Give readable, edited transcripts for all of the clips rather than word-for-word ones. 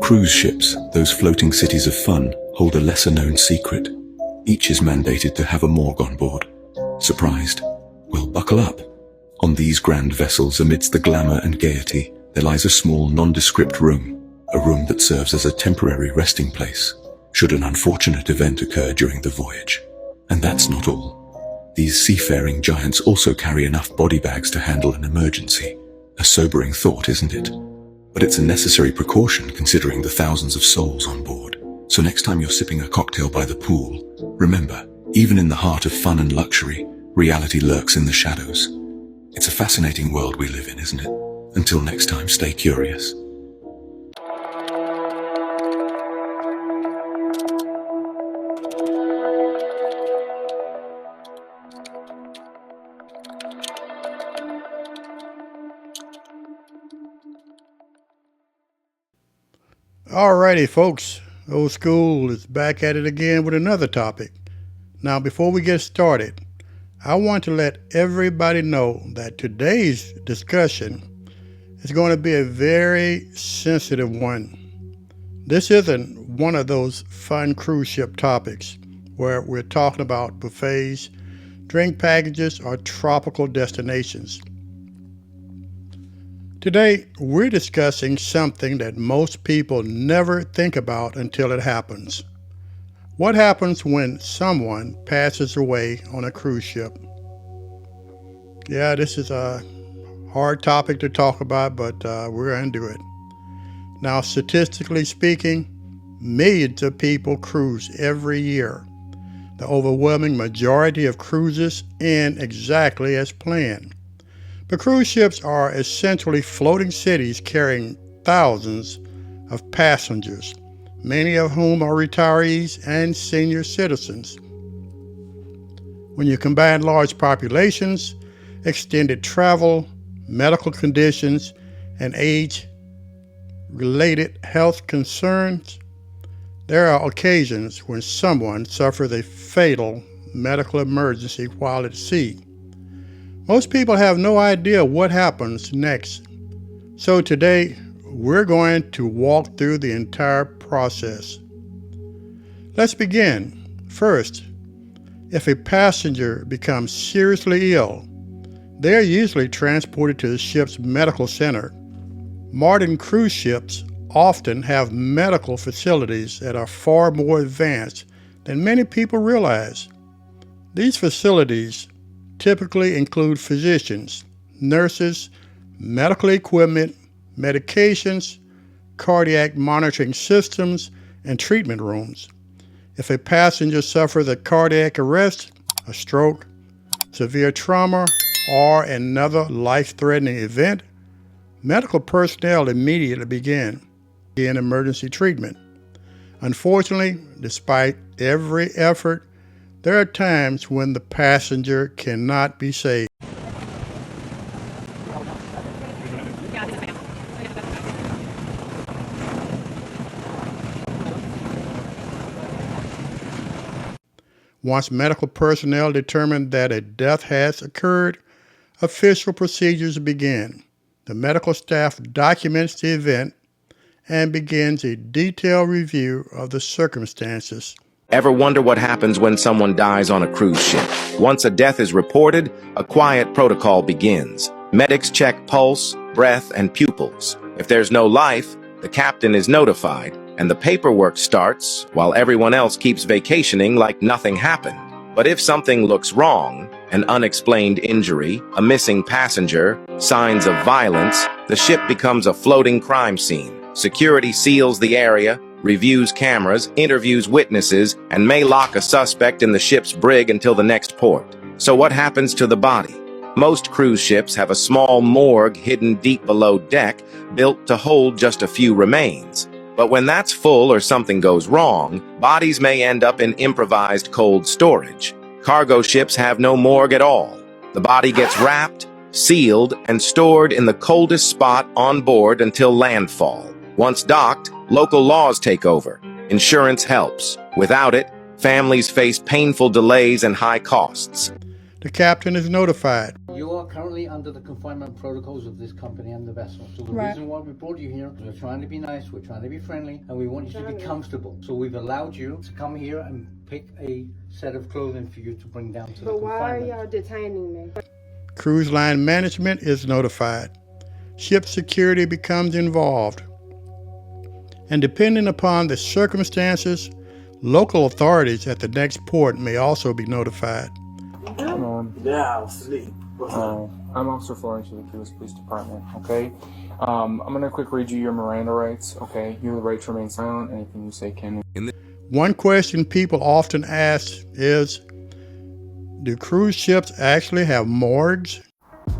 Cruise ships, those floating cities of fun, hold a lesser-known secret. Each is mandated to have a morgue on board. Surprised? Well, buckle up. On these grand vessels, amidst the glamour and gaiety, there lies a small, nondescript room, a room that serves as a temporary resting place, should an unfortunate event occur during the voyage. And that's not all. These seafaring giants also carry enough body bags to handle an emergency. A sobering thought, isn't it? But it's a necessary precaution considering the thousands of souls on board. So next time you're sipping a cocktail by the pool, remember, even in the heart of fun and luxury, reality lurks in the shadows. It's a fascinating world we live in, isn't it? Until next time, stay curious. Alrighty, folks, Old School is back at it again with another topic. Now, before we get started, I want to let everybody know that today's discussion is going to be a very sensitive one. This isn't one of those fun cruise ship topics where we're talking about buffets, drink packages, or tropical destinations. Today, we're discussing something that most people never think about until it happens. What happens when someone passes away on a cruise ship? Yeah, this is a hard topic to talk about, but we're going to do it. Now, statistically speaking, millions of people cruise every year. The overwhelming majority of cruises end exactly as planned. But cruise ships are essentially floating cities carrying thousands of passengers, many of whom are retirees and senior citizens. When you combine large populations, extended travel, medical conditions, and age-related health concerns, there are occasions when someone suffers a fatal medical emergency while at sea. Most people have no idea what happens next. So today, we're going to walk through the entire process. Let's begin. First, if a passenger becomes seriously ill, they are usually transported to the ship's medical center. Modern cruise ships often have medical facilities that are far more advanced than many people realize. These facilities typically include physicians, nurses, medical equipment, medications, cardiac monitoring systems, and treatment rooms. If a passenger suffers a cardiac arrest, a stroke, severe trauma, or another life-threatening event, medical personnel immediately begin emergency treatment. Unfortunately, despite every effort, there are times when the passenger cannot be saved. Once medical personnel determine that a death has occurred, official procedures begin. The medical staff documents the event and begins a detailed review of the circumstances. Ever wonder what happens when someone dies on a cruise ship? Once a death is reported, a quiet protocol begins. Medics check pulse, breath, and pupils. If there's no life, the captain is notified, and the paperwork starts while everyone else keeps vacationing like nothing happened. But if something looks wrong, an unexplained injury, a missing passenger, signs of violence, the ship becomes a floating crime scene. Security seals the area, reviews cameras, interviews witnesses, and may lock a suspect in the ship's brig until the next port. So what happens to the body? Most cruise ships have a small morgue hidden deep below deck, built to hold just a few remains. But when that's full or something goes wrong, bodies may end up in improvised cold storage. Cargo ships have no morgue at all. The body gets wrapped, sealed, and stored in the coldest spot on board until landfall. Once docked, local laws take over. Insurance helps. Without it, families face painful delays and high costs. The captain is notified. Your currently under the confinement protocols of this company and the vessel. So the Right. reason why we brought you here is we're trying to be nice, we're trying to be friendly, and we want you to be comfortable. So we've allowed you to come here and pick a set of clothing for you to bring down to the But why are confinement. y'all detaining me? Cruise line management is notified. Ship security becomes involved. And depending upon the circumstances, local authorities at the next port may also be notified. Yeah, I'll sleep. I'm Officer Florence of the Key West Police Department, okay? I'm gonna quick read you your Miranda rights, okay? You have the right to remain silent. Anything you say can... One question people often ask is, do cruise ships actually have morgues?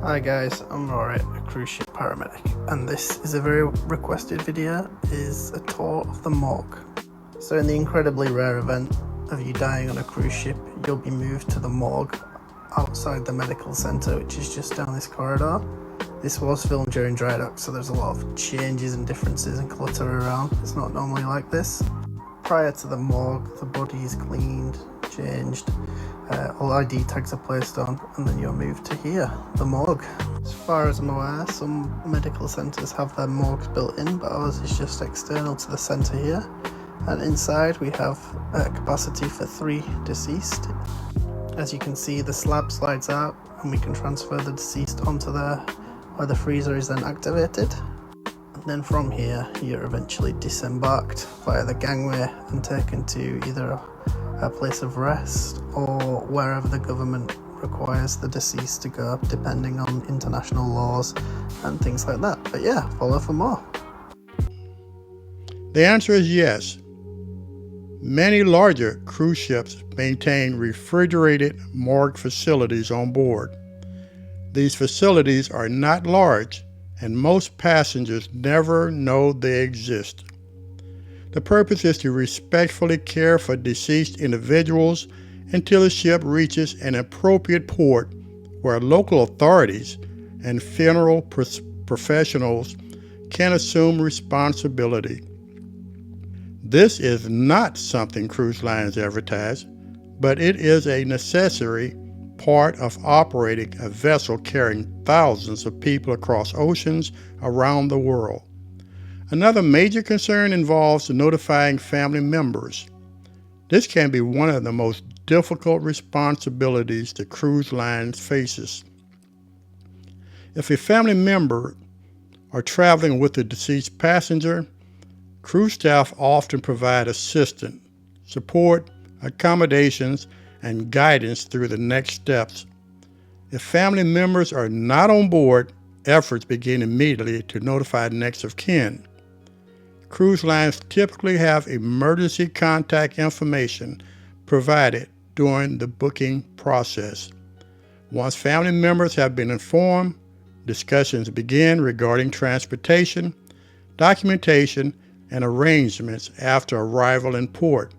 Hi guys, I'm Rory, a cruise ship paramedic, and this is a very requested video, is a tour of the morgue. So in the incredibly rare event of you dying on a cruise ship, you'll be moved to the morgue outside the medical centre, which is just down this corridor. This was filmed during dry dock, so there's a lot of changes and differences and clutter around. It's not normally like this. Prior to the morgue, the body is cleaned, changed, all ID tags are placed on, and then you're moved to here, the morgue. As far as I'm aware, some medical centres have their morgues built in, but ours is just external to the centre here. And inside we have a capacity for 3 deceased. As you can see, the slab slides out and we can transfer the deceased onto there, where the freezer is then activated. And then from here, you're eventually disembarked via the gangway and taken to either a place of rest or wherever the government requires the deceased to go, depending on international laws and things like that. But yeah, follow for more. The answer is yes. Many larger cruise ships maintain refrigerated morgue facilities on board. These facilities are not large, and most passengers never know they exist. The purpose is to respectfully care for deceased individuals until the ship reaches an appropriate port where local authorities and funeral professionals can assume responsibility. This is not something cruise lines advertise, but it is a necessary part of operating a vessel carrying thousands of people across oceans around the world. Another major concern involves notifying family members. This can be one of the most difficult responsibilities the cruise line faces. If a family member are traveling with a deceased passenger, cruise staff often provide assistance, support, accommodations, and guidance through the next steps. If family members are not on board, efforts begin immediately to notify next of kin. Cruise lines typically have emergency contact information provided during the booking process. Once family members have been informed, discussions begin regarding transportation, documentation, and arrangements after arrival in port.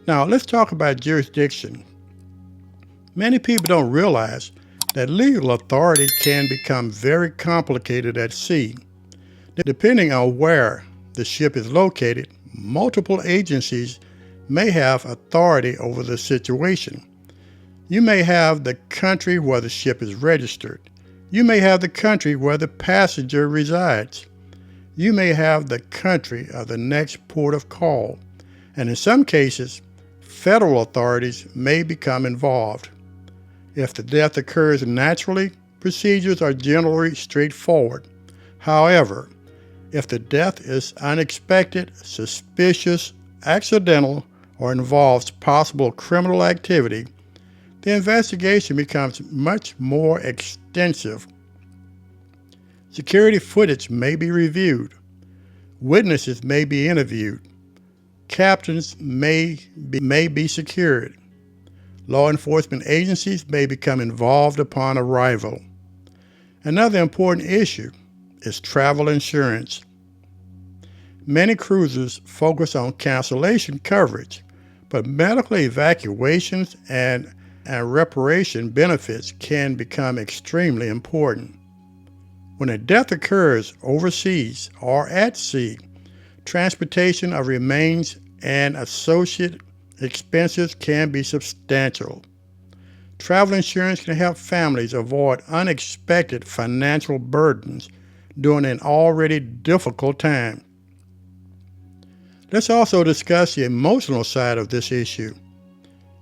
Now, let's talk about jurisdiction. Many people don't realize that legal authority can become very complicated at sea. Depending on where the ship is located, multiple agencies may have authority over the situation. You may have the country where the ship is registered. You may have the country where the passenger resides. You may have the country of the next port of call. And in some cases, federal authorities may become involved. If the death occurs naturally, procedures are generally straightforward. However, if the death is unexpected, suspicious, accidental, or involves possible criminal activity, the investigation becomes much more extensive. Security footage may be reviewed. Witnesses may be interviewed. Captains may be secured. Law enforcement agencies may become involved upon arrival. Another important issue is travel insurance. Many cruisers focus on cancellation coverage, but medical evacuations and reparation benefits can become extremely important. When a death occurs overseas or at sea, transportation of remains and associated expenses can be substantial. Travel insurance can help families avoid unexpected financial burdens during an already difficult time. Let's also discuss the emotional side of this issue.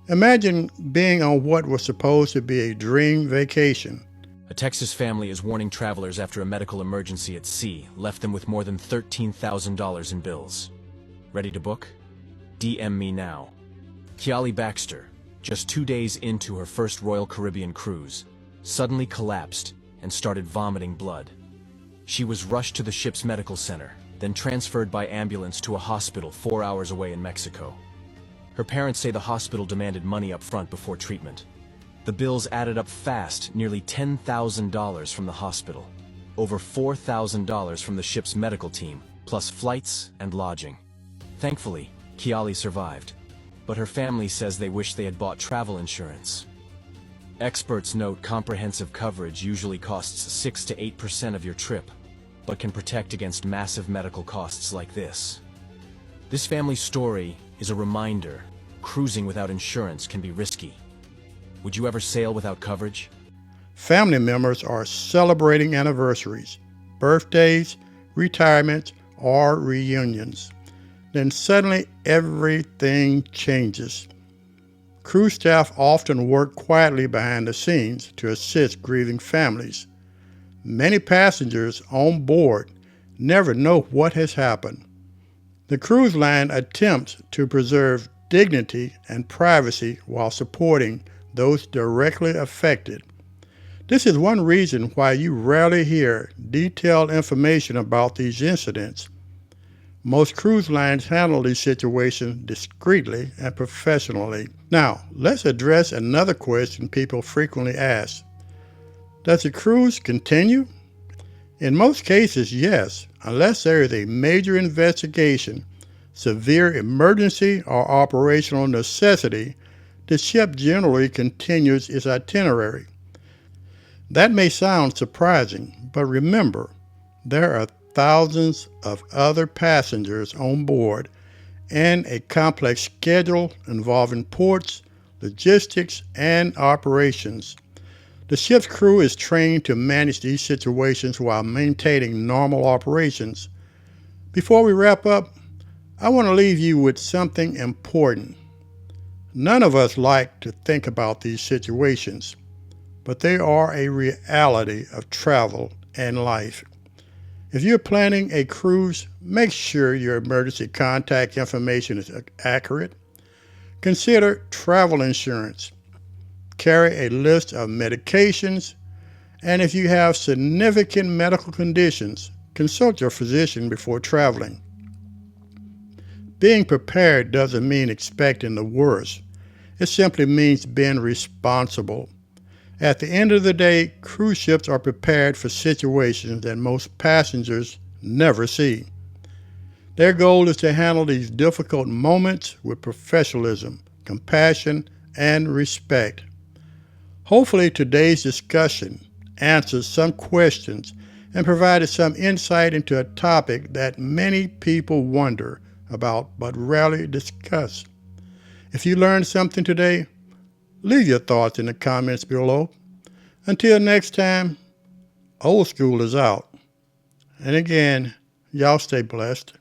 Imagine being on what was supposed to be a dream vacation. A Texas family is warning travelers after a medical emergency at sea left them with more than $13,000 in bills. Ready to book? DM me now. Kiali Baxter, just 2 days into her first Royal Caribbean cruise, suddenly collapsed and started vomiting blood. She was rushed to the ship's medical center, then transferred by ambulance to a hospital 4 hours away in Mexico. Her parents say the hospital demanded money up front before treatment. The bills added up fast, nearly $10,000 from the hospital, over $4,000 from the ship's medical team, plus flights and lodging. Thankfully, Kiali survived, but her family says they wish they had bought travel insurance. Experts note comprehensive coverage usually costs 6 to 8% of your trip, but can protect against massive medical costs like this. This family's story is a reminder cruising without insurance can be risky. Would you ever sail without coverage? Family members are celebrating anniversaries, birthdays, retirements, or reunions. Then suddenly everything changes. Cruise staff often work quietly behind the scenes to assist grieving families. Many passengers on board never know what has happened. The cruise line attempts to preserve dignity and privacy while supporting those directly affected. This is one reason why you rarely hear detailed information about these incidents. Most cruise lines handle these situations discreetly and professionally. Now, let's address another question people frequently ask. Does the cruise continue? In most cases, yes, unless there is a major investigation, severe emergency, or operational necessity. The ship generally continues its itinerary. That may sound surprising, but remember, there are thousands of other passengers on board and a complex schedule involving ports, logistics, and operations. The ship's crew is trained to manage these situations while maintaining normal operations. Before we wrap up, I want to leave you with something important. None of us like to think about these situations, but they are a reality of travel and life. If you're planning a cruise, make sure your emergency contact information is accurate. Consider travel insurance. Carry a list of medications, and if you have significant medical conditions, consult your physician before traveling. Being prepared doesn't mean expecting the worst. It simply means being responsible. At the end of the day, cruise ships are prepared for situations that most passengers never see. Their goal is to handle these difficult moments with professionalism, compassion, and respect. Hopefully today's discussion answered some questions and provided some insight into a topic that many people wonder about but rarely discuss. If you learned something today, leave your thoughts in the comments below. Until next time, old school is out. And again, y'all stay blessed.